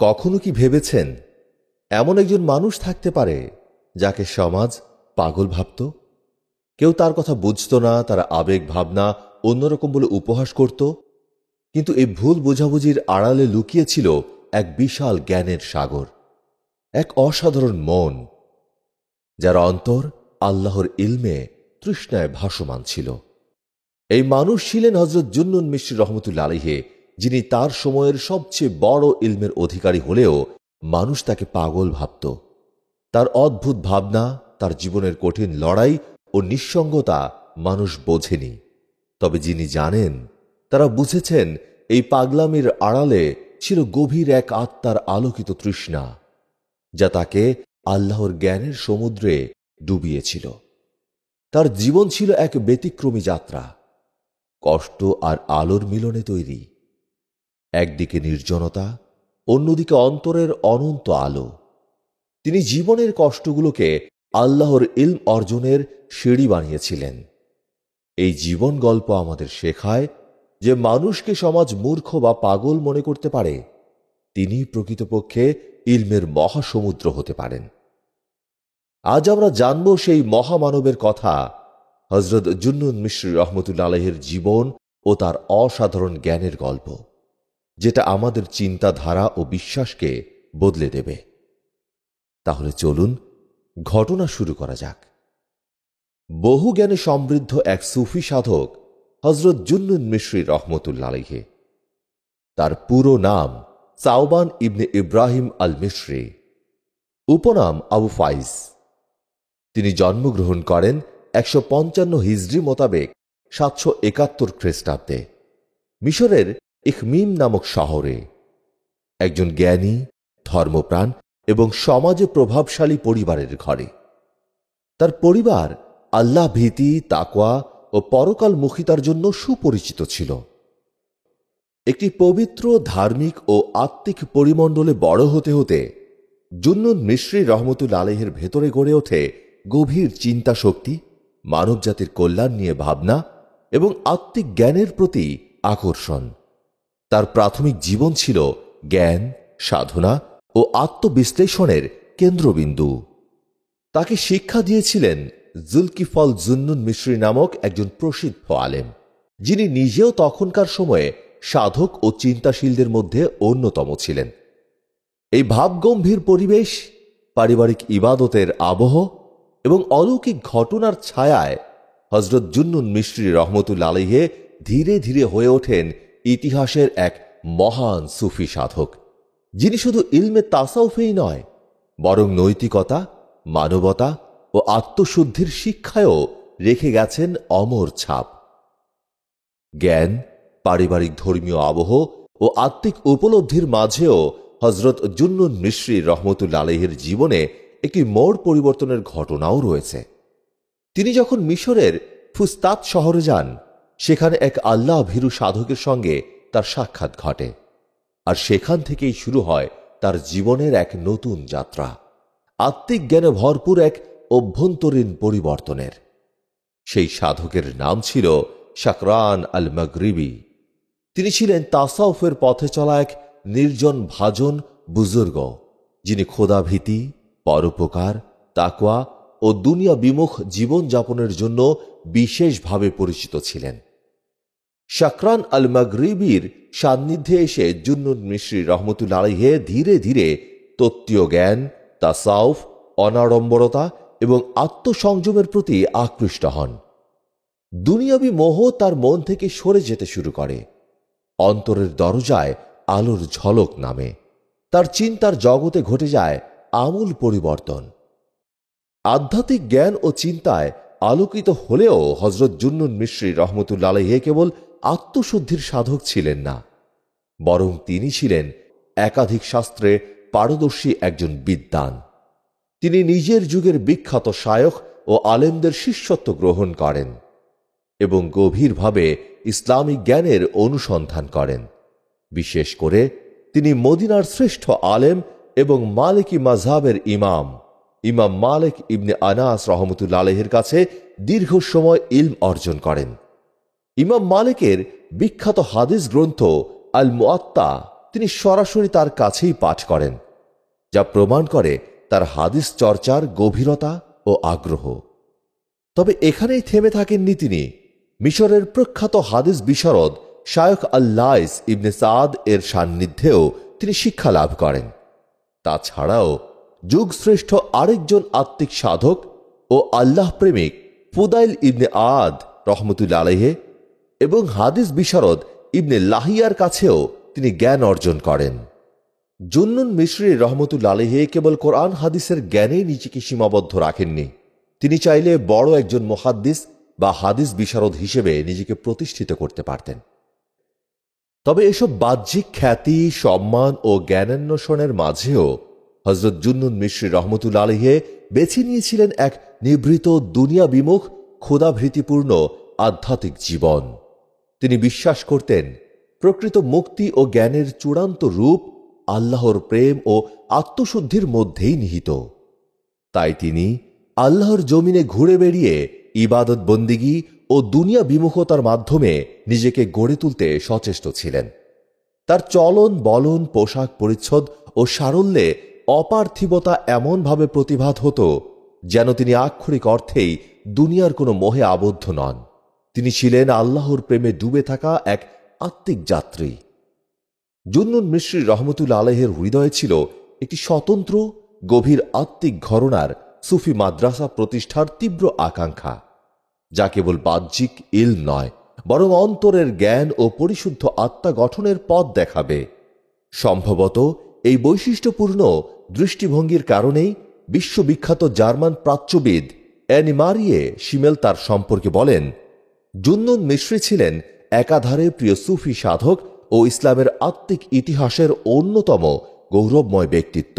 কখনো কি ভেবেছেন এমন একজন মানুষ থাকতে পারে যাকে সমাজ পাগল ভাবত? কেউ তার কথা বুঝত না, তার আবেগ ভাবনা অন্যরকম বলে উপহাস করত। কিন্তু এই ভুল বোঝাবুঝির আড়ালে লুকিয়েছিল এক বিশাল জ্ঞানের সাগর, এক অসাধারণ মন যার অন্তর আল্লাহর ইলমে তৃষ্ণায় ভাসমান ছিল। এই মানুষ ছিলেন হযরত জুন্নুন মিশরী রহমতুল্লাহ আলাইহি, যিনি তার সময়ের সবচেয়ে বড় ইলমের অধিকারী হলেও মানুষ তাকে পাগল ভাবত। তার অদ্ভুত ভাবনা, তার জীবনের কঠিন লড়াই ও নিঃসঙ্গতা মানুষ বোঝেনি। তবে যিনি জানেন, তারা বুঝেছেন এই পাগলামির আড়ালে ছিল গভীর এক আত্মার আলোকিত তৃষ্ণা, যা তাকে আল্লাহর জ্ঞানের সমুদ্রে ডুবিয়েছিল। তার জীবন ছিল এক ব্যতিক্রমী যাত্রা, কষ্ট আর আলোর মিলনে তৈরি। একদিকে নির্জনতা, অন্যদিকে অন্তরের অনন্ত আলো। তিনি জীবনের কষ্টগুলোকে আল্লাহর ইলম অর্জনের সিঁড়ি বানিয়েছিলেন। এই জীবন গল্প আমাদের শেখায় যে মানুষকে সমাজ মূর্খ বা পাগল মনে করতে পারে, তিনি প্রকৃতপক্ষে ইলমের মহাসমুদ্র হতে পারেন। আজ আমরা জানব সেই মহামানবের কথা, হযরত জুন্নুন মিশরী রহমতুল্লাহ আলাইহির জীবন ও তার অসাধারণ জ্ঞানের গল্প, যেটা আমাদের চিন্তাধারা ও বিশ্বাসকে বদলে দেবে। তাহলে চলুন ঘটনা শুরু করা যাক। বহু জ্ঞানে সমৃদ্ধ এক সুফি সাধক হযরত জুন্নুন মিশরী রহমতুল্লাহ আলাইহি। তার পুরো নাম সাওবান ইবনে ইব্রাহিম আল মিশরী, উপনাম আবু ফাইজ। তিনি জন্মগ্রহণ করেন ১৫৫ হিজরি মোতাবেক ৭৭১ খ্রিস্টাব্দে মিশরের ইখমিম নামক শহরে। একজন জ্ঞানী, ধর্মপ্রাণ এবং সমাজে প্রভাবশালী পরিবারের ঘরে। তার পরিবার আল্লাহ ভীতি, তাকওয়া ও পরকালমুখিতার জন্য সুপরিচিত ছিল। একটি পবিত্র, ধার্মিক ও আত্মিক পরিমণ্ডলে বড় হতে হতে জুন্নুন মিশরী রহমতুল্লাহ আলাইহির ভেতরে গড়ে ওঠে গভীর চিন্তা শক্তি, মানবজাতির কল্যাণ নিয়ে ভাবনা এবং আত্মিক জ্ঞানের প্রতি আকর্ষণ। তার প্রাথমিক জীবন ছিল জ্ঞান, সাধনা ও আত্মবিশ্লেষণের কেন্দ্রবিন্দু। তাকে শিক্ষা দিয়েছিলেন জুলকিফল জুন্নুন মিশরী নামক একজন প্রসিদ্ধ আলেম, যিনি নিজেও তখনকার সময়ে সাধক ও চিন্তাশীলদের মধ্যে অন্যতম ছিলেন। এই ভাবগম্ভীর পরিবেশ, পারিবারিক ইবাদতের আবহ এবং অলৌকিক ঘটনার ছায়ায় হযরত জুন্নুন মিশরী রহমতুল্লাহ আলাইহি ধীরে ধীরে হয়ে ওঠেন ইতিহাসের এক মহান সুফি সাধক, যিনি শুধু ইলমে তাসাউফেই নয়, বরং নৈতিকতা, মানবতা ও আত্মশুদ্ধির শিক্ষায়ও রেখে গেছেন অমর ছাপ। জ্ঞান, পারিবারিক ধর্মীয় আবহ ও আত্মিক উপলব্ধির মাঝেও হযরত জুন্নুন মিশরী রহমতুল্লাহ আলাইহির জীবনে একটি মোড় পরিবর্তনের ঘটনাও রয়েছে। তিনি যখন মিশরের ফুস্তাত শহরে যান, সেখানে এক আল্লাহ ভীরু সাধকের সঙ্গে তার সাক্ষাৎ ঘটে, আর সেখান থেকেই শুরু হয় তার জীবনের এক নতুন যাত্রা, আত্মিক জ্ঞানে ভরপুর এক অভ্যন্তরীণ পরিবর্তনের। সেই সাধকের নাম ছিল শাকরান আল মাগরিবি। তিনি ছিলেন তাসাউফের পথে চলা এক নির্জন ভাজন বুজুর্গ, যিনি খোদাভীতি, পরোপকার, তাকওয়া ও দুনিয়া বিমুখ জীবনযাপনের জন্য বিশেষভাবে পরিচিত ছিলেন। শাকরান আল মাগরিবির সান্নিধ্যে এসে জুন্নুন মিশরী রহমতুল্লাহ আলাইহি ধীরে ধীরে তত্ত্বীয় জ্ঞান, তাসাউফ, অনাড়ম্বরতা এবং আত্মসংযমের প্রতি আকৃষ্ট হন। দুনিয়াবি মোহ তার মন থেকে সরে যেতে শুরু করে। অন্তরের দরজায় আলোর ঝলক নামে। তার চিন্তার জগতে ঘটে যায় আমূল পরিবর্তন। আধ্যাত্মিক জ্ঞান ও চিন্তায় আলোকিত হলেও হযরত জুন্নুন মিশরী রহমতুল্লাহ আলাইহি কেবল আত্মশুদ্ধির সাধক ছিলেন না, বরং তিনি ছিলেন একাধিক শাস্ত্রে পারদর্শী একজন বিদ্বান। তিনি নিজের যুগের বিখ্যাত শায়খ ও আলেমদের শিষ্যত্ব গ্রহণ করেন এবং গভীরভাবে ইসলামিক জ্ঞানের অনুসন্ধান করেন। বিশেষ করে তিনি মদিনার শ্রেষ্ঠ আলেম এবং মালিকি মাযহাবের ইমাম মালিক ইবনে আনাস রহমতুল্লাহ আলাইহির কাছে দীর্ঘ সময় ইলম অর্জন করেন। ইমাম মালিকের বিখ্যাত হাদিস গ্রন্থ আল মুআত্তা তিনি সরাসরি তার কাছেই পাঠ করেন, যা প্রমাণ করে তার হাদিস চর্চার গভীরতা ও আগ্রহ। তবে এখানেই থেমে থাকেননি তিনি। মিশরের প্রখ্যাত হাদিস বিশারদ শায়খ আল-লাইস ইবনে সাদ এর সান্নিধ্যেও তিনি শিক্ষা লাভ করেন। তাছাড়াও যুগশ্রেষ্ঠ আরেকজন আত্মিক সাধক ও আল্লাহ প্রেমিক ফুদাইল ইবনে আদ রহমতুল্লাহ আলাইহি এবং হাদিস বিশারদ ইবনে লাহিয়ার কাছেও তিনি জ্ঞান অর্জন করেন। জুন্নুন মিশরি রহমতুল্লাহ আলাইহি কেবল কোরআন হাদিসের জ্ঞানেই নিজেকে সীমাবদ্ধ রাখেননি। তিনি চাইলে বড় একজন মুহাদ্দিস বা হাদিস বিশারদ হিসেবে নিজেকে প্রতিষ্ঠিত করতে পারতেন। তবে এসব বাহ্যিক খ্যাতি, সম্মান ও জ্ঞানান্বেষণের মাঝেও হযরত জুন্নুন মিশরি রহমতুল্লাহ আলাইহি বেছে নিয়েছিলেন এক নিভৃত, দুনিয়া বিমুখ, ক্ষুধাভীতিপূর্ণ আধ্যাত্মিক জীবন। তিনি বিশ্বাস করতেন প্রকৃত মুক্তি ও জ্ঞানের চূড়ান্ত রূপ আল্লাহর প্রেম ও আত্মশুদ্ধির মধ্যেই নিহিত। তাই তিনি আল্লাহর জমিনে ঘুরে বেড়িয়ে ইবাদত বন্দিগি ও দুনিয়া বিমুখতার মাধ্যমে নিজেকে গড়ে তুলতে সচেষ্ট ছিলেন। তার চলন বলন, পোশাক পরিচ্ছদ ও সারল্যে অপার্থিবতা এমনভাবে প্রতিভাত হতো যেন তিনি আক্ষরিক অর্থেই দুনিয়ার কোনো মোহে আবদ্ধ নন। তিনি ছিলেন আল্লাহর প্রেমে ডুবে থাকা এক আত্মিক যাত্রী। জুন্নুন মিশরি রহমতুল্লাহ আলাইহির হৃদয়ে ছিল একটি স্বতন্ত্র, গভীর আত্মিক ঘরানার সুফি মাদ্রাসা প্রতিষ্ঠার তীব্র আকাঙ্ক্ষা, যা কেবল বাহ্যিক ইলম নয়, বরং অন্তরের জ্ঞান ও পরিশুদ্ধ আত্মা গঠনের পথ দেখাবে। সম্ভবত এই বৈশিষ্ট্যপূর্ণ দৃষ্টিভঙ্গির কারণেই বিশ্ববিখ্যাত জার্মান প্রাচ্যবিদ অ্যানিমারিয়ে শিমেল তার সম্পর্কে বলেন, জুন্নুন মিশরি ছিলেন একাধারে প্রিয় সুফি সাধক ও ইসলামের আত্মিক ইতিহাসের অন্যতম গৌরবময় ব্যক্তিত্ব।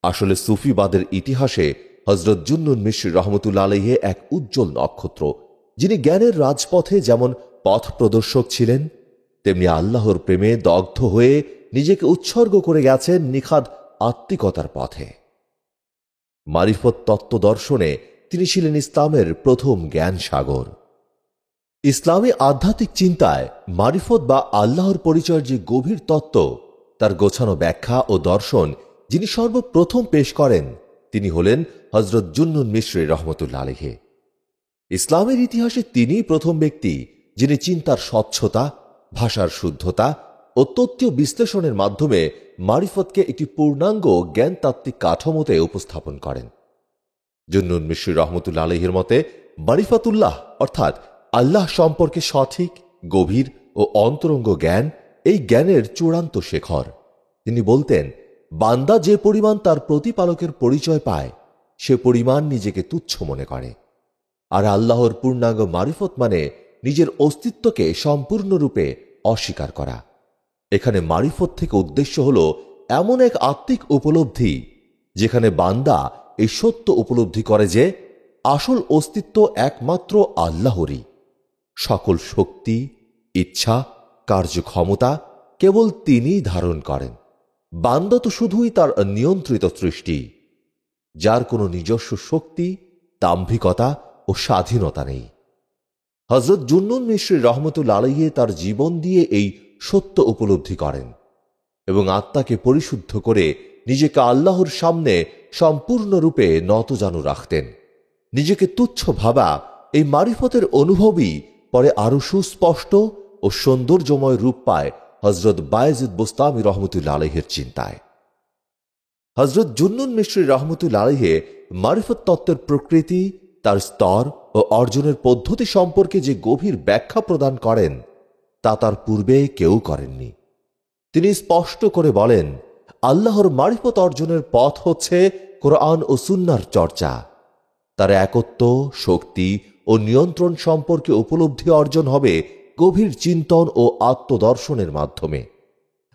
আসলে সুফিবাদের ইতিহাসে হযরত জুন্নুন মিশরি রহমতুল্লাহ আলাইহি এক উজ্জ্বল নক্ষত্র, যিনি জ্ঞানের রাজপথে যেমন পথ প্রদর্শক ছিলেন, তেমনি আল্লাহর প্রেমে দগ্ধ হয়ে নিজেকে উৎসর্গ করে গেছেন নিখাদ আত্মিকতার পথে। মারিফত তত্ত্ব দর্শনে তিনি ছিলেন ইসলামের প্রথম জ্ঞান সাগর। ইসলামী আধ্যাত্মিক চিন্তায় মারিফত বা আল্লাহর পরিচয়ের যে গভীর তত্ত্ব, তার গোছানো ব্যাখ্যা ও দর্শন যিনি সর্বপ্রথম পেশ করেন, তিনি হলেন হযরত জুন্নুন মিশরি রহমতুল্লাহ আলাইহি। ইসলামের ইতিহাসে তিনিই প্রথম ব্যক্তি যিনি চিন্তার স্বচ্ছতা, ভাষার শুদ্ধতা ও তত্ত্বীয় বিশ্লেষণের মাধ্যমে মারিফতকে একটি পূর্ণাঙ্গ জ্ঞানতাত্ত্বিক কাঠামোতে উপস্থাপন করেন। জুন্নুন মিশরি রহমতুল্লাহ আলাইহির মতে মারিফাতুল্লাহ অর্থাৎ আল্লাহ সম্পর্কে সঠিক, গভীর ও অন্তরঙ্গ জ্ঞান এই জ্ঞানের চূড়ান্ত শেখর। তিনি বলতেন, বান্দা যে পরিমাণ তার প্রতিপালকের পরিচয় পায়, সে পরিমাণ নিজেকে তুচ্ছ মনে করে। আর আল্লাহর পূর্ণাঙ্গ মারিফত মানে নিজের অস্তিত্বকে সম্পূর্ণরূপে অস্বীকার করা। এখানে মারিফত থেকে উদ্দেশ্য হল এমন এক আত্মিক উপলব্ধি যেখানে বান্দা এই সত্য উপলব্ধি করে যে আসল অস্তিত্ব একমাত্র আল্লাহরই। সকল শক্তি, ইচ্ছা, কার্যক্ষমতা কেবল তিনিই ধারণ করেন। বান্দা তো শুধুই তার নিয়ন্ত্রিত সৃষ্টি, যার কোনো নিজস্ব শক্তি, দাম্ভিকতা ও স্বাধীনতা নেই। হযরত জুন্নুন মিশরি রহমতুল্লাহ আলাইহি তার জীবন দিয়ে এই সত্য উপলব্ধি করেন এবং আত্মাকে পরিশুদ্ধ করে নিজেকে আল্লাহর সামনে সম্পূর্ণরূপে নতজানু রাখতেন। নিজেকে তুচ্ছ ভাবা এই মারিফতের অনুভবই পরে আরো সুস্পষ্ট ও সৌন্দর্যময় রূপ পায় হযরত বায়েজিদ বুস্তামি রহমতুল্লাহ আলাইহির চিন্তায়। হযরত জুন্নুন মিশরি রহমতুল্লাহ আলাইহি মারিফত তত্ত্বের প্রকৃতি, তার স্তর ও অর্জনের পদ্ধতি সম্পর্কে যে গভীর ব্যাখ্যা প্রদান করেন, তা তার পূর্বে কেউ করেননি। তিনি স্পষ্ট করে বলেন, আল্লাহর মারিফত অর্জনের পথ হচ্ছে কোরআন ও সুন্নাহর চর্চা। তার একত্ব, শক্তি ও নিয়ন্ত্রণ সম্পর্কে উপলব্ধি অর্জন হবে গভীর চিন্তন ও আত্মদর্শনের মাধ্যমে।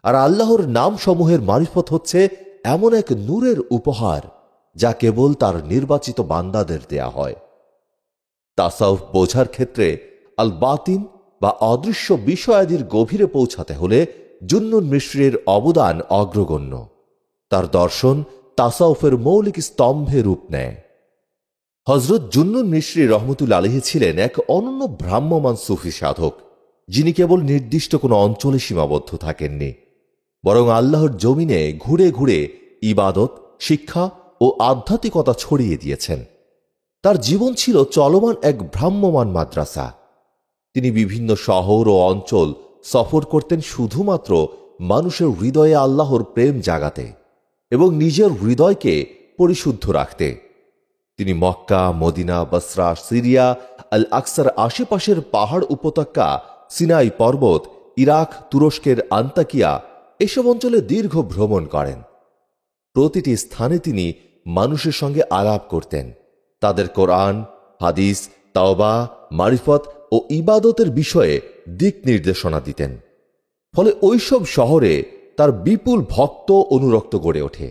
আর আল্লাহর নাম সমূহের মারিফত হচ্ছে এমন এক নূরের উপহার যা কেবল তার নির্বাচিত বান্দাদের দেয়া হয়। তাসাউফ বোঝার ক্ষেত্রে আল বাতিন বা অদৃশ্য বিষয়াদির গভীরে পৌঁছাতে হলে জুন্নুন মিশরির অবদান অগ্রগণ্য। তার দর্শন তাসাউফের মৌলিক স্তম্ভে রূপ নেয়। হযরত জুন্নুন মিশরি রহমতুল্লাহ আলাইহি ছিলেন এক অনন্য ভ্রাম্যমান সুফি সাধক, যিনি কেবল নির্দিষ্ট কোনো অঞ্চলে সীমাবদ্ধ থাকেননি, বরং আল্লাহর জমিনে ঘুরে ঘুরে ইবাদত, শিক্ষা ও আধ্যাত্মিকতা ছড়িয়ে দিয়েছেন। তার জীবন ছিল চলমান এক ভ্রাম্যমান মাদ্রাসা। তিনি বিভিন্ন শহর ও অঞ্চল সফর করতেন শুধুমাত্র মানুষের হৃদয়ে আল্লাহর প্রেম জাগাতে এবং নিজের হৃদয়কে পরিশুদ্ধ রাখতে। তিনি মক্কা, মদিনা, বসরা, সিরিয়া, আল আকসার আশেপাশের পাহাড় উপত্যকা, সিনাই পর্বত, ইরাক, তুরস্কের আন্তাকিয়া এসব অঞ্চলে দীর্ঘ ভ্রমণ করেন। প্রতিটি স্থানে তিনি মানুষের সঙ্গে আলাপ করতেন, তাদের কোরআন, হাদিস, তাওবা, মারিফত ও ইবাদতের বিষয়ে দিক নির্দেশনা দিতেন। ফলে ওইসব শহরে তার বিপুল ভক্ত অনুরক্ত গড়ে ওঠে,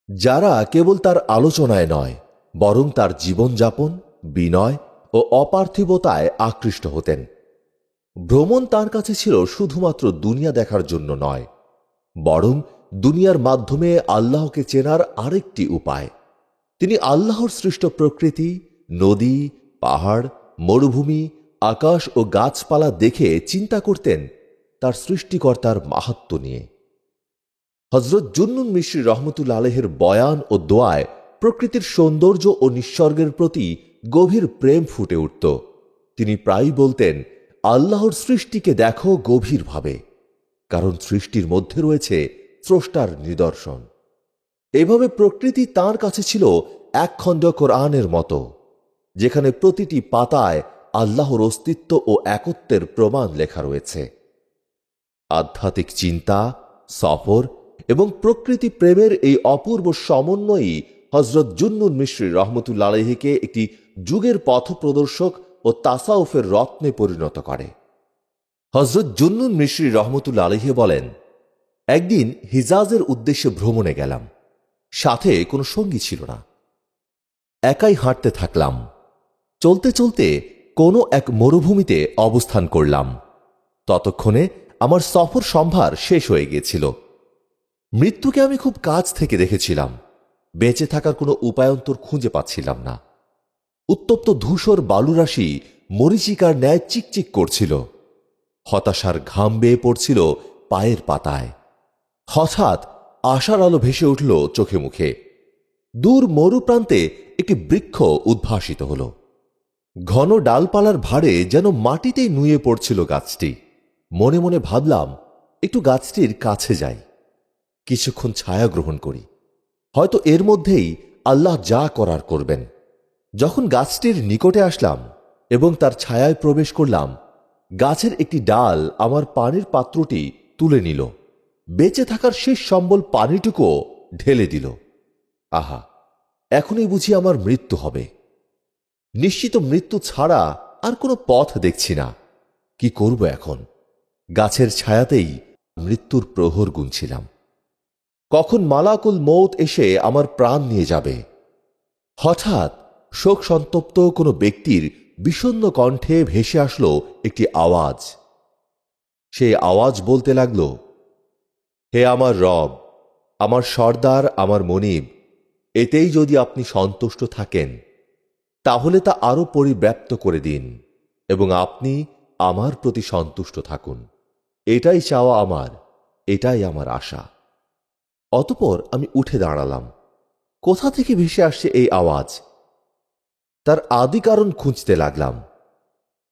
যারা কেবল তার আলোচনায় নয় বরং তার জীবনযাপন, বিনয় ও অপার্থিবতায় আকৃষ্ট হতেন। ভ্রমণ তার কাছে ছিল শুধুমাত্র দুনিয়া দেখার জন্য নয়, বরং দুনিয়ার মাধ্যমে আল্লাহকে চেনার আরেকটি উপায়। তিনি আল্লাহর সৃষ্ট প্রকৃতি, নদী, পাহাড়, মরুভূমি, আকাশ ও গাছপালা দেখে চিন্তা করতেন তার সৃষ্টিকর্তার মাহাত্ম্য নিয়ে। হযরত জুন্নুন মিশরী রহমতুল্লাহ আলাইহির বয়ান ও দোয়ায় প্রকৃতির সৌন্দর্য ও নিসর্গের প্রতি গভীর প্রেম ফুটে উঠত। তিনি প্রায়ই বলতেন, আল্লাহর সৃষ্টিকে দেখো গভীরভাবে, কারণ সৃষ্টির মধ্যে রয়েছে স্রষ্টার নিদর্শন। এভাবে প্রকৃতি তাঁর কাছে ছিল একখণ্ড কোরআনের মতো, যেখানে প্রতিটি পাতায় আল্লাহর অস্তিত্ব ও একত্বের প্রমাণ লেখা রয়েছে। আধ্যাত্মিক চিন্তা, সফর এবং প্রকৃতি প্রেমের এই অপূর্ব সমন্বয়ই হযরত জুন্নুন মিশরী রহমতুল্লাহ আলাইহিকে একটি যুগের পথপ্রদর্শক ও তাসাউফের রত্নে পরিণত করে। হযরত জুন্নুন মিশরী রহমতুল্লাহ আলাইহি বলেন, একদিন হিজাজের উদ্দেশ্যে ভ্রমণে গেলাম, সাথে কোনো সঙ্গী ছিল না। একাই হাঁটতে থাকলাম। চলতে চলতে কোনো এক মরুভূমিতে অবস্থান করলাম। ততক্ষণে আমার সফর সম্ভার শেষ হয়ে গিয়েছিল। মৃত্যুকে আমি খুব কাছ থেকে দেখেছিলাম। বেঁচে থাকার কোনো উপায়ন্তর খুঁজে পাচ্ছিলাম না। উত্তপ্ত ধূসর বালুরাশি মরীচিকার ন্যায় চিকচিক করছিল। হতাশার ঘাম বেয়ে পড়ছিল পায়ের পাতায়। হঠাৎ আশার আলো ভেসে উঠল চোখে মুখে। দূর মরুপ্রান্তে একটি বৃক্ষ উদ্ভাসিত হল। ঘন ডালপালার ভারে যেন মাটিতেই নুয়ে পড়ছিল গাছটি। মনে মনে ভাবলাম, একটু গাছটির কাছে যাই, কিছুক্ষণ ছায়া গ্রহণ করি, হয়তো এর মধ্যেই আল্লাহ যা করার করবেন। যখন গাছটির নিকটে আসলাম এবং তার ছায়ায় প্রবেশ করলাম, গাছের একটি ডাল আমার পানির পাত্রটি তুলে নিল, বেঁচে থাকার শেষ সম্বল পানিটুকুও ঢেলে দিল। আহা, এখনই বুঝি আমার মৃত্যু হবে। নিশ্চিত মৃত্যু ছাড়া আর কোনো পথ দেখছি না। কি করব এখন? গাছের ছায়াতেই মৃত্যুর প্রহর গুনছিলাম। কখন মালাকুল মৌত এসে আমার প্রাণ নিয়ে যাবে। হঠাৎ শোক সন্তপ্ত কোনো ব্যক্তির বিষণ্ণ কণ্ঠে ভেসে আসলো একটি আওয়াজ। সেই আওয়াজ বলতে লাগল, হে আমার রব, আমার সর্দার, আমার মনিব, এতেই যদি আপনি সন্তুষ্ট থাকেন তাহলে তা আরো পরিব্যাপ্ত করে দিন এবং আপনি আমার প্রতি সন্তুষ্ট থাকুন। এটাই চাওয়া আমার, এটাই আমার আশা। অতঃপর আমি উঠে দাঁড়ালাম। কোথা থেকে ভেসে আসছে এই আওয়াজ? তার আদি কারণ খুঁজতে লাগলাম।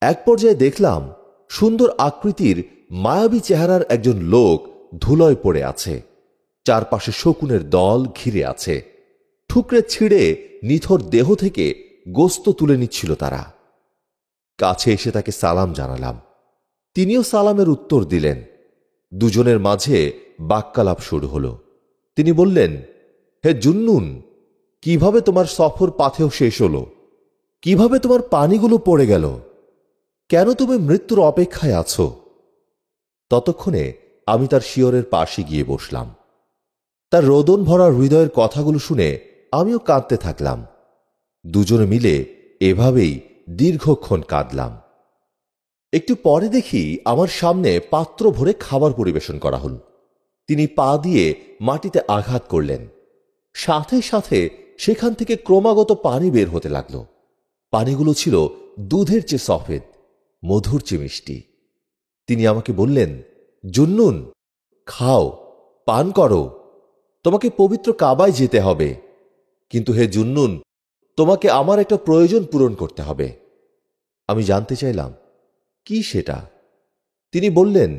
এক পর্যায়ে দেখলাম সুন্দর আকৃতির মায়াবী চেহারার একজন লোক ধুলোয় পড়ে আছে। চারপাশে শকুনের দল ঘিরে আছে। ঠুকরে ছিঁড়ে নিথর দেহ থেকে গোস্ত তুলে নিচ্ছিল তারা। কাছে এসে তাকে সালাম জানালাম। তিনিও সালামের উত্তর দিলেন। দুজনের মাঝে বাক্যালাপ শুরু হলো। তিনি বললেন, হে জুন্নুন, কিভাবে তোমার সফর পাথেও শেষ হলো? কিভাবে তোমার পানিগুলো পড়ে গেল? কেন তুমি মৃত্যুর অপেক্ষায় আছো? ততক্ষণে আমি তার শিয়রের পাশে গিয়ে বসলাম। তার রোদন ভরা হৃদয়ের কথাগুলো শুনে আমিও কাঁদতে থাকলাম। দুজনে মিলে এভাবেই দীর্ঘক্ষণ কাঁদলাম। একটু পরে দেখি আমার সামনে পাত্র ভরে খাবার পরিবেশন করা হল। তিনি পা দিয়ে মাটিতে আঘাত করলেন। সাথে সাথে সেখান থেকে ক্রমাগত পানি বের হতে লাগল। পানিগুলো ছিল দুধের চেয়ে সফেদ, মধুর চেয়ে মিষ্টি। তিনি আমাকে বললেন, জুন্নুন, খাও, পান করো, তোমাকে পবিত্র কাবায় যেতে হবে, কিন্তু হে জুন্নুন, তোমাকে আমার একটা প্রয়োজন পূরণ করতে হবে। আমি জানতে চাইলাম, কি সেটা? তিনি বললেন,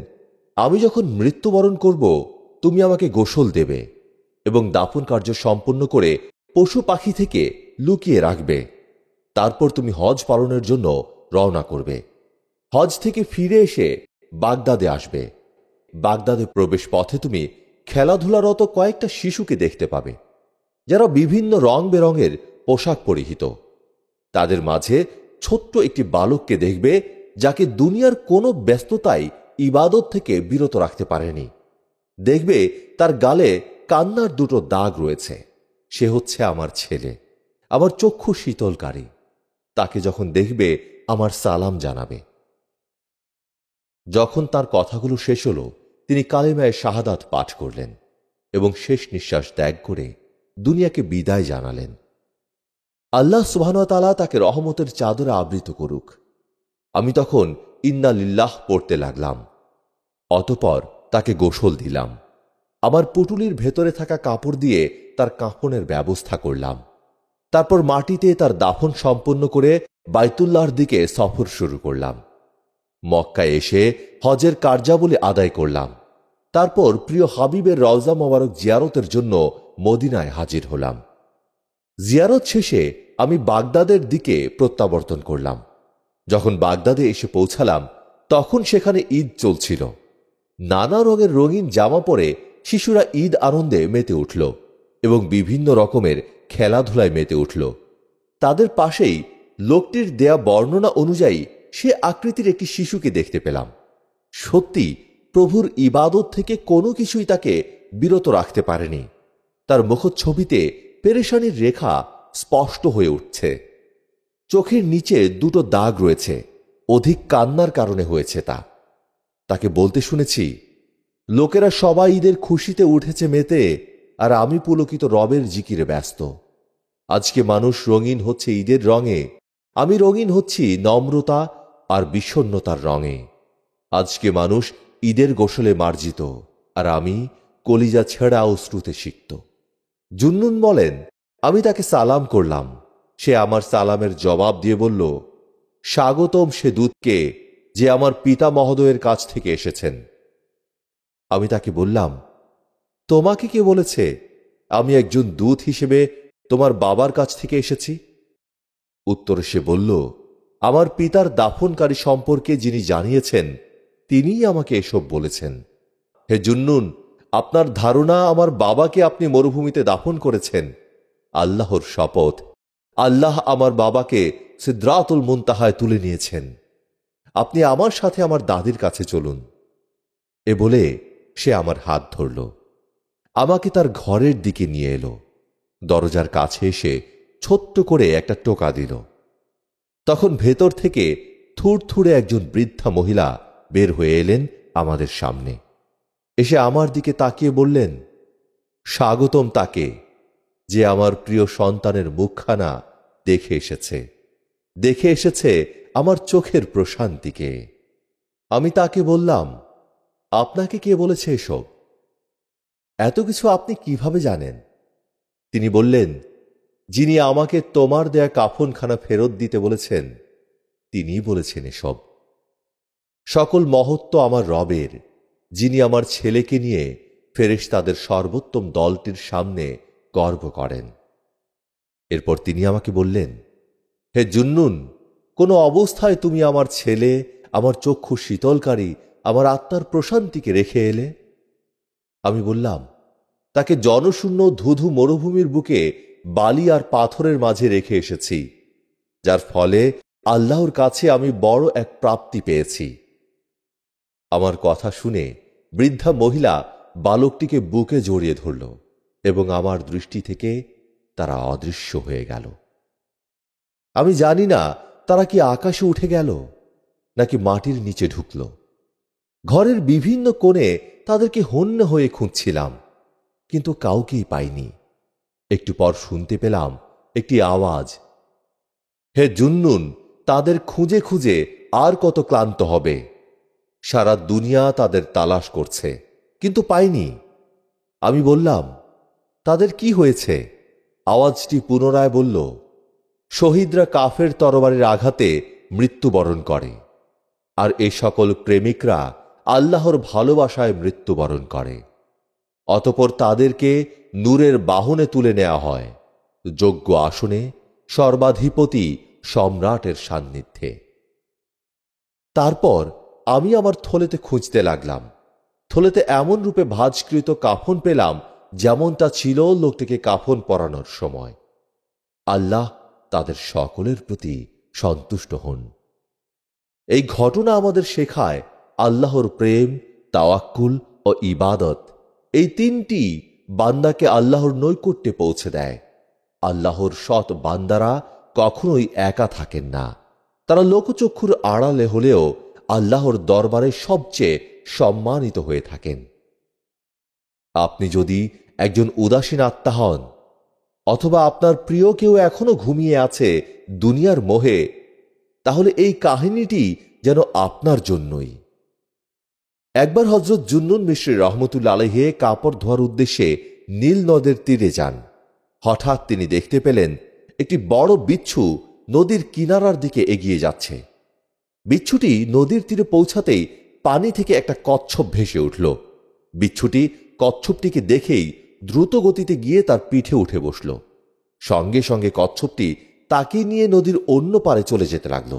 আমি যখন মৃত্যুবরণ করব তুমি আমাকে গোসল দেবে এবং দাফন কার্য সম্পন্ন করে পশু পাখি থেকে লুকিয়ে রাখবে। তারপর তুমি হজ পালনের জন্য রওনা করবে। হজ থেকে ফিরে এসে বাগদাদে আসবে। বাগদাদে প্রবেশ পথে তুমি খেলাধুলারত কয়েকটা শিশুকে দেখতে পাবে, যারা বিভিন্ন রং বেরঙের পোশাক পরিহিত। তাদের মাঝে ছোট্ট একটি বালককে দেখবে, যাকে দুনিয়ার কোনো ব্যস্ততাই ইবাদত থেকে বিরত রাখতে পারেনি। দেখবে তার গালে কান্নার দুটো দাগ রয়েছে। সে হচ্ছে আমার ছেলে, আমার চক্ষু শীতলকারী। তাকে যখন দেখবে আমার সালাম জানাবে। যখন তার কথাগুলো শেষ হল, তিনি কালেমায়ে শাহাদাত পাঠ করলেন এবং শেষ নিঃশ্বাস ত্যাগ করে দুনিয়াকে বিদায় জানালেন। আল্লাহ সুবহানাহু ওয়া তাআলা তাকে রহমতের চাদরে আবৃত করুক। আমি তখন ইন্না লিল্লাহ পড়তে লাগলাম। অতঃপর তাকে গোসল দিলাম। আমার পুটুলির ভেতরে থাকা কাপড় দিয়ে তার কাফনের ব্যবস্থা করলাম। তারপর মাটিতে তার দাফন সম্পন্ন করে বাইতুল্লাহর দিকে সফর শুরু করলাম। মক্কায় এসে হজের কার্যাবলী আদায় করলাম। তারপর প্রিয় হাবিবের রওজা মোবারক জিয়ারতের জন্য মদিনায় হাজির হলাম। জিয়ারত শেষে আমি বাগদাদের দিকে প্রত্যাবর্তন করলাম। যখন বাগদাদে এসে পৌঁছালাম, তখন সেখানে ঈদ চলছিল। নানা রঙের রঙিন জামা পরে শিশুরা ঈদ আনন্দে মেতে উঠল এবং বিভিন্ন রকমের খেলাধুলায় মেতে উঠল। তাদের পাশেই লোকটির দেয়া বর্ণনা অনুযায়ী সে আকৃতির একটি শিশুকে দেখতে পেলাম। সত্যি প্রভুর ইবাদত থেকে কোনো কিছুই তাকে বিরত রাখতে পারেনি। তার মুখচ্ছবিতে পেরেশানির রেখা স্পষ্ট হয়ে উঠছে। চোখের নিচে দুটো দাগ রয়েছে। অধিক কান্নার কারণে হয়েছে তা। তাকে বলতে শুনেছি, লোকেরা সবাই ঈদের খুশিতে উঠেছে মেতে, আর আমি পুলকিত রবের জিকিরে ব্যস্ত। আজকে মানুষ রঙিন হচ্ছে ঈদের রঙে, আমি রঙিন হচ্ছি নম্রতা আর বিষণ্ণতার রঙে। আজকে মানুষ ঈদের গোসলে মার্জিত, আর আমি কলিজা ছেঁড়া অশ্রুতে সিক্ত। জুন্নুন বলেন, আমি তাকে সালাম করলাম। সে আমার সালামের জবাব দিয়ে বলল, স্বাগতম সে দূতকে যে আমার পিতা মহোদয়ের কাছ থেকে এসেছেন। আমি তাকে বললাম, তোমাকে কে বলেছে আমি একজন দূত হিসেবে তোমার বাবার কাছ থেকে এসেছি? উত্তরে সে বলল, আমার পিতার দাফনকারী সম্পর্কে যিনি জানিয়েছেন তিনিই আমাকে এসব বলেছেন। হে জুন্নুন, আপনার ধারণা আমার বাবাকে আপনি মরুভূমিতে দাফন করেছেন। আল্লাহর শপথ, আল্লাহ আমার বাবাকে সিদরাতুল মুনতাহায় তুলে নিয়েছেন। আপনি আমার সাথে আমার দাদির কাছে চলুন। এ বলে সে আমার হাত ধরল, আমাকে তার ঘরের দিকে নিয়ে এলো। দরজার কাছে এসে ছোট্ট করে একটা টোকা দিল। তখন ভেতর থেকে থুড়থুড়ে একজন বৃদ্ধা মহিলা বের হয়ে এলেন আমাদের সামনে। এসে আমার দিকে তাকিয়ে বললেন, স্বাগতম তাকে যে আমার প্রিয় সন্তানের মুখখানা দেখে এসেছে আমার চোখের প্রশান্তিকে। আমি তাকে বললাম, আপনাকে কে বলেছে এসব? এত কিছু আপনি কিভাবে জানেন? তিনি বললেন, যিনি আমাকে তোমার দেয়া কাফনখানা ফেরত দিতে বলেছেন তিনিই বলেছেন এসব। সকল মহত্ব আমার রবের, যিনি আমার ছেলেকে নিয়ে ফেরেশতাদের সর্বোত্তম দলটির সামনে গর্ব করেন। এরপর তিনি আমাকে বললেন, হে জুন্নুন, কোন অবস্থায় তুমি আমার ছেলে, আমার চক্ষু শীতলকারী, আমার আত্মার প্রশান্তিকে রেখে এলে? আমি বললাম, তাকে জনশূন্য ধুধু মরুভূমির বুকে বালি আর পাথরের মাঝে রেখে এসেছি, যার ফলে আল্লাহর কাছে আমি বড় এক প্রাপ্তি পেয়েছি। আমার কথা শুনে বৃদ্ধা মহিলা বালকটিকে বুকে জড়িয়ে ধরল এবং আমার দৃষ্টি থেকে তারা অদৃশ্য হয়ে গেল। আমি জানি না তারা কি আকাশে উঠে গেল নাকি মাটির নিচে ঢুকল। ঘরের বিভিন্ন কোণে তাদেরকে হন্য হয়ে খুঁজছিলাম, কিন্তু কাউকেই পাইনি। একটু পর শুনতে পেলাম একটি আওয়াজ, হে জুন্নুন, তাদের খুঁজে খুঁজে আর কত ক্লান্ত হবে? সারা দুনিয়া তাদের তালাশ করছে, কিন্তু পাইনি। আমি বললাম, তাদের কি হয়েছে? আওয়াজটি পুনরায় বলল, শহীদরা কাফের তরবারির আঘাতে মৃত্যুবরণ করে, আর এ সকল প্রেমিকরা আল্লাহর ভালোবাসায় মৃত্যুবরণ করে। অতঃপর তাদেরকে নূরের বাহনে তুলে নেওয়া হয়, যোগ্য আসনে সর্বাধিপতি সম্রাটের সান্নিধ্যে। তারপর আমি আমার থলেতে খুঁজতে লাগলাম। থলেতে এমন রূপে ভাঁজকৃত কাফন পেলাম যেমনটা ছিল লোকটিকে কাফন পরানোর সময়। আল্লাহ তাদের সকলের প্রতি সন্তুষ্ট হন। এই ঘটনা আমাদের শেখায় আল্লাহর প্রেম, তাওয়াক্কুল ও ইবাদত, এই তিনটি বান্দাকে আল্লাহর নৈকট্যে পৌঁছে দেয়। আল্লাহর সৎ বান্দারা কখনোই একা থাকেন না। তারা লোকচক্ষুর আড়ালে হলেও আল্লাহর দরবারে সবচেয়ে সম্মানিত হয়ে থাকেন। আপনি যদি একজন উদাসীন আত্মা হন, অথবা আপনার প্রিয় কেউ এখনো ঘুমিয়ে আছে দুনিয়ার মোহে, তাহলে এই কাহিনীটি যেন আপনার জন্যই। একবার হযরত জুন্নুন মিশরী রহমতুল্লাহ আলাইহি কাপড় ধোয়ার উদ্দেশ্যে নীল নদের তীরে যান। হঠাৎ তিনি দেখতে পেলেন একটি বড় বিচ্ছু নদীর কিনারার দিকে এগিয়ে যাচ্ছে। বিচ্ছুটি নদীর তীরে পৌঁছাতেই পানি থেকে একটা কচ্ছপ ভেসে উঠল। বিচ্ছুটি কচ্ছপটিকে দেখেই দ্রুত গতিতে গিয়ে তার পিঠে উঠে বসল। সঙ্গে সঙ্গে কচ্ছপটি তাকে নিয়ে নদীর অন্য পারে চলে যেতে লাগল।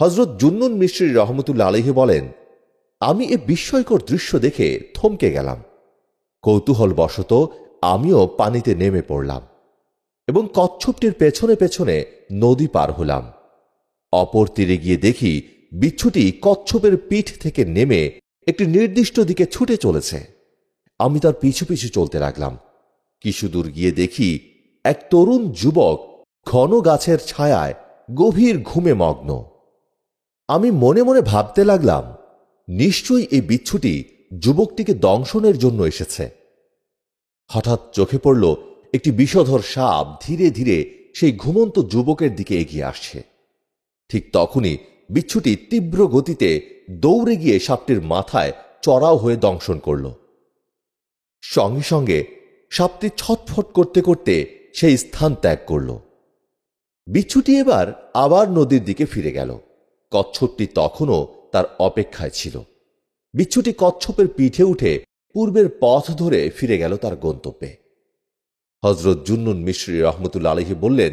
হযরত জুন্নুন মিশরী রহমতুল্লাহ আলাইহি বলেন, আমি এ বিস্ময়কর দৃশ্য দেখে থমকে গেলাম। কৌতূহলবশত আমিও পানিতে নেমে পড়লাম এবং কচ্ছপটির পেছনে পেছনে নদী পার হলাম। অপর তীরে গিয়ে দেখি বিচ্ছুটি কচ্ছপের পিঠ থেকে নেমে একটি নির্দিষ্ট দিকে ছুটে চলেছে। আমি তার পিছু পিছু চলতে লাগলাম। কিছু দূর গিয়ে দেখি এক তরুণ যুবক ঘন গাছের ছায়ায় গভীর ঘুমে মগ্ন। আমি মনে মনে ভাবতে লাগলাম, নিশ্চয়ই এই বিচ্ছুটি যুবকটিকে দংশনের জন্য এসেছে। হঠাৎ চোখে পড়ল একটি বিষধর সাপ ধীরে ধীরে সেই ঘুমন্ত যুবকের দিকে এগিয়ে আসছে। ঠিক তখনই বিচ্ছুটি তীব্র গতিতে দৌড়ে গিয়ে সাপটির মাথায় চড়াও হয়ে দংশন করল। সঙ্গে সঙ্গে সাপটি ছটফট করতে করতে সেই স্থান ত্যাগ করল। বিচ্ছুটি এবার আবার নদীর দিকে ফিরে গেল। কচ্ছপটি তখনও তার অপেক্ষায় ছিল। বিচ্ছুটি কচ্ছপের পিঠে উঠে পূর্বের পথ ধরে ফিরে গেল তার গন্তব্যে। হযরত জুন্নুন মিশরী রহমতুল্লাহ আলাইহি বললেন,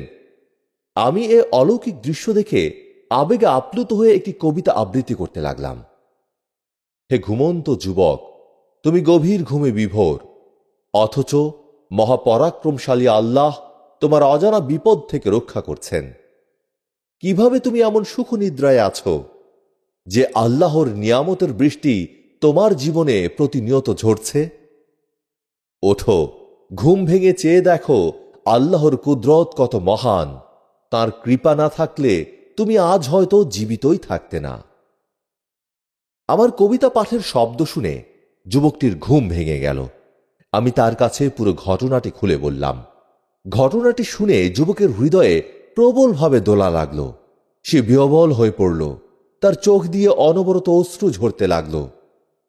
আমি এ অলৌকিক দৃশ্য দেখে আবেগে আপ্লুত হয়ে একটি কবিতা আবৃত্তি করতে লাগলাম। হে ঘুমন্ত যুবক, তুমি গভীর ঘুমে বিভোর, অথচ মহাপরাক্রমশালী আল্লাহ তোমার অজানা বিপদ থেকে রক্ষা করছেন। কিভাবে তুমি এমন সুখনিদ্রায় আছো যে আল্লাহর নিয়ামতের বৃষ্টি তোমার জীবনে প্রতিনিয়ত ঝরছে? ওঠো, ঘুম ভেঙে চেয়ে দেখো আল্লাহর কুদরত কত মহান। তার কৃপা না থাকলে তুমি আজ হয়তো জীবিতই থাকতে না। আমার কবিতা পাঠের শব্দ শুনে যুবকটির ঘুম ভেঙে গেল। আমি তার কাছে পুরো ঘটনাটি খুলে বললাম। ঘটনাটি শুনে যুবকের হৃদয়ে প্রবলভাবে দোলা লাগল। সে বিহ্বল হয়ে পড়ল। তার চোখ দিয়ে অনবরত অশ্রু ঝরতে লাগল।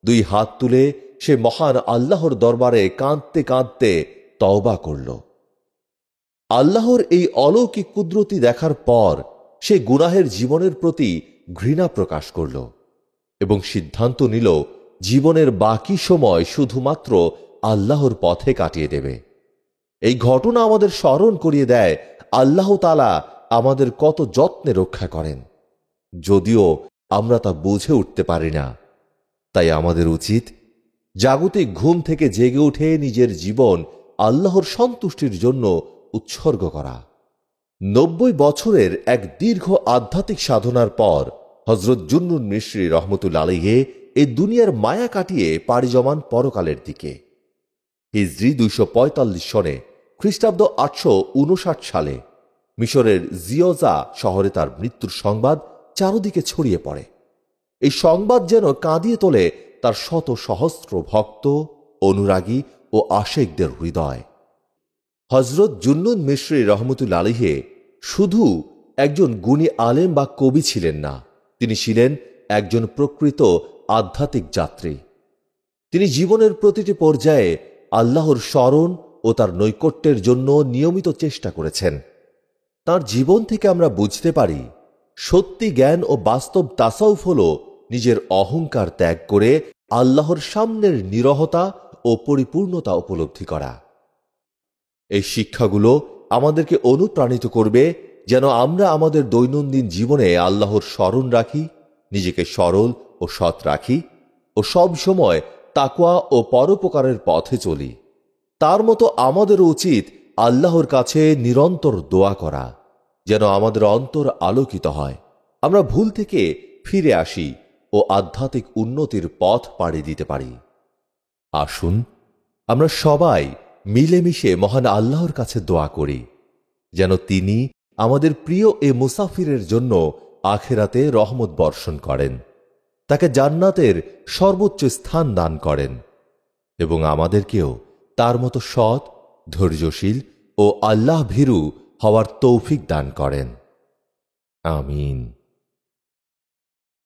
দুই হাত তুলে সে মহান আল্লাহর দরবারে কাঁদতে কাঁদতে তওবা করল। আল্লাহর এই অলৌকিক কুদরতি দেখার পর সে গুনাহের জীবনের প্রতি ঘৃণা প্রকাশ করল এবং সিদ্ধান্ত নিল জীবনের বাকি সময় শুধুমাত্র আল্লাহর পথে কাটিয়ে দেবে। এই ঘটনা আমাদের স্মরণ করিয়ে দেয় আল্লাহ তাআলা আমাদের কত যত্নে রক্ষা করেন, যদিও আমরা তা বুঝে উঠতে পারি না। তাই আমাদের উচিত জাগতিক ঘুম থেকে জেগে উঠে নিজের জীবন আল্লাহর সন্তুষ্টির জন্য উৎসর্গ করা। 90 বছরের এক দীর্ঘ আধ্যাত্মিক সাধনার পর হযরত জুন্নুন মিশরী রহমতুল্লাহ আলাইহি এই দুনিয়ার মায়া কাটিয়ে পাড়ি জমান পরকালের দিকে। হিজরি 245 সনে খ্রিস্টাব্দ 859 সালে মিশরের জিওজা শহরে তার মৃত্যুর সংবাদ চারদিকে ছড়িয়ে পড়ে। এই সংবাদ যেন কাঁদিয়ে তোলে তার শত সহস্র ভক্ত, অনুরাগী ও আশেকদের হৃদয়। হযরত জুন্নুন মিশরী রহমতুল্লাহ আলাইহি শুধু একজন গুণী আলেম বা কবি ছিলেন না, তিনি ছিলেন একজন প্রকৃত আধ্যাত্মিক যাত্রী। তিনি জীবনের প্রতিটি পর্যায়ে আল্লাহর স্মরণ ও তার নৈকট্যের জন্য নিয়মিত চেষ্টা করেছেন। তার জীবন থেকে আমরা বুঝতে পারি সত্যি জ্ঞান ও বাস্তব তাসাউফ হল নিজের অহংকার ত্যাগ করে আল্লাহর সামনের নিরহতা ও পরিপূর্ণতা উপলব্ধি করা। এই শিক্ষাগুলো আমাদেরকে অনুপ্রাণিত করবে যেন আমরা আমাদের দৈনন্দিন জীবনে আল্লাহর স্মরণ রাখি, নিজেকে সরল ও সৎ রাখি ও সব সময় তাকওয়া ও পরোপকারের পথে চলি। তার মতো আমাদেরও উচিত আল্লাহর কাছে নিরন্তর দোয়া করা, যেন আমাদের অন্তর আলোকিত হয়, আমরা ভুল থেকে ফিরে আসি ও আধ্যাত্মিক উন্নতির পথ পাড়ি দিতে পারি। আসুন আমরা সবাই মিলেমিশে মহান আল্লাহর কাছে দোয়া করি যেন তিনি আমাদের প্রিয় এ মুসাফিরের জন্য আখেরাতে রহমত বর্ষণ করেন, তাকে জান্নাতের সর্বোচ্চ স্থান দান করেন এবং আমাদেরকেও তার মতো সৎ, ধৈর্যশীল ও আল্লাহ ভীরু হওয়ার তৌফিক দান করেন। আমিন।